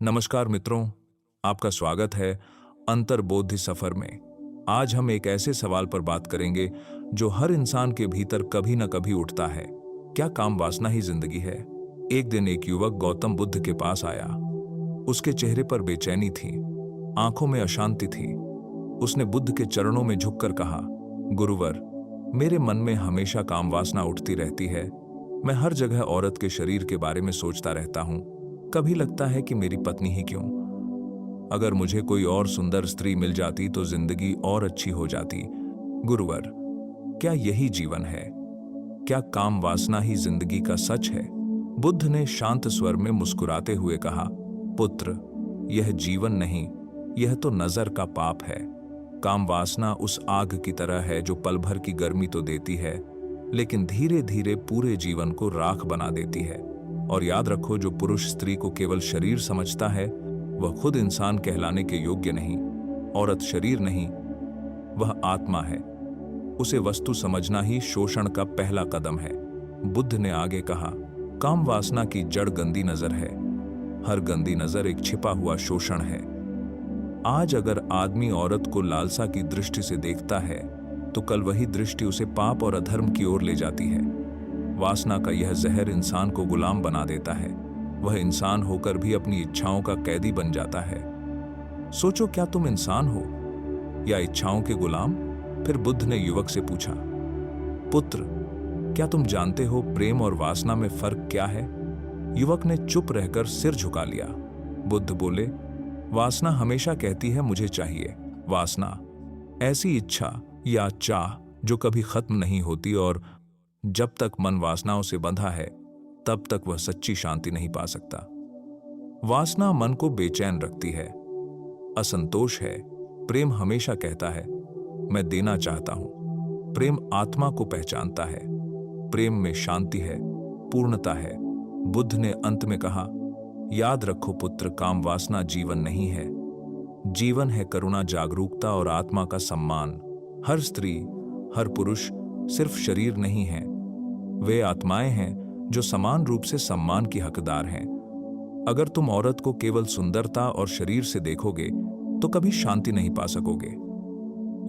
नमस्कार मित्रों, आपका स्वागत है अंतर्बोधि सफर में। आज हम एक ऐसे सवाल पर बात करेंगे जो हर इंसान के भीतर कभी न कभी उठता है। क्या काम वासना ही जिंदगी है? एक दिन एक युवक गौतम बुद्ध के पास आया। उसके चेहरे पर बेचैनी थी, आंखों में अशांति थी। उसने बुद्ध के चरणों में झुककर कहा, गुरुवर, मेरे मन में हमेशा काम वासना उठती रहती है। मैं हर जगह औरत के शरीर के बारे में सोचता रहता हूं। कभी लगता है कि मेरी पत्नी ही क्यों? अगर मुझे कोई और सुंदर स्त्री मिल जाती तो जिंदगी और अच्छी हो जाती। गुरुवर, क्या यही जीवन है? क्या काम वासना ही जिंदगी का सच है? बुद्ध ने शांत स्वर में मुस्कुराते हुए कहा, पुत्र, यह जीवन नहीं, यह तो नजर का पाप है। काम वासना उस आग की तरह है जो पल भर की गर्मी तो देती है, लेकिन धीरे धीरे पूरे जीवन को राख बना देती है। और याद रखो, जो पुरुष स्त्री को केवल शरीर समझता है वह खुद इंसान कहलाने के योग्य नहीं। औरत शरीर नहीं, वह आत्मा है। उसे वस्तु समझना ही शोषण का पहला कदम है। बुद्ध ने आगे कहा, काम वासना की जड़ गंदी नजर है। हर गंदी नजर एक छिपा हुआ शोषण है। आज अगर आदमी औरत को लालसा की दृष्टि से देखता है तो कल वही दृष्टि उसे पाप और अधर्म की ओर ले जाती है। वासना का यह जहर इंसान को गुलाम बना देता है। वह इंसान होकर भी अपनी इच्छाओं का कैदी बन जाता है। सोचो, क्या तुम इंसान हो या इच्छाओं के गुलाम? फिर बुद्ध ने युवक से पूछा, पुत्र, क्या तुम जानते हो प्रेम और वासना में फर्क क्या है? युवक ने चुप रहकर सिर झुका लिया। बुद्ध बोले, वासना हमेशा कहती है मुझे चाहिए। वासना ऐसी इच्छा या चाह जो कभी खत्म नहीं होती, और जब तक मन वासनाओं से बंधा है तब तक वह सच्ची शांति नहीं पा सकता। वासना मन को बेचैन रखती है, असंतोष है। प्रेम हमेशा कहता है मैं देना चाहता हूं। प्रेम आत्मा को पहचानता है। प्रेम में शांति है, पूर्णता है। बुद्ध ने अंत में कहा, याद रखो पुत्र, काम वासना जीवन नहीं है। जीवन है करुणा, जागरूकता और आत्मा का सम्मान। हर स्त्री, हर पुरुष सिर्फ शरीर नहीं है, वे आत्माएं हैं जो समान रूप से सम्मान की हकदार हैं। अगर तुम औरत को केवल सुंदरता और शरीर से देखोगे तो कभी शांति नहीं पा सकोगे,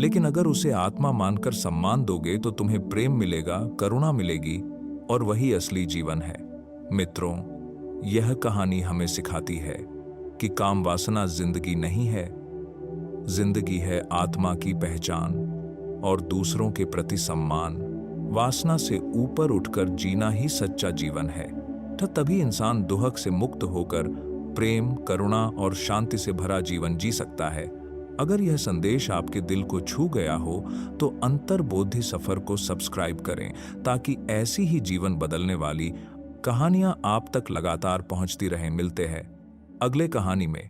लेकिन अगर उसे आत्मा मानकर सम्मान दोगे तो तुम्हें प्रेम मिलेगा, करुणा मिलेगी, और वही असली जीवन है। मित्रों, यह कहानी हमें सिखाती है कि काम वासना जिंदगी नहीं है। जिंदगी है आत्मा की पहचान और दूसरों के प्रति सम्मान। वासना से ऊपर उठकर जीना ही सच्चा जीवन है। तो तभी इंसान दुहक से मुक्त होकर प्रेम, करुणा और शांति से भरा जीवन जी सकता है। अगर यह संदेश आपके दिल को छू गया हो तो अंतर्बोधि सफर को सब्सक्राइब करें, ताकि ऐसी ही जीवन बदलने वाली कहानियां आप तक लगातार पहुंचती रहें। मिलते हैं अगले कहानी में।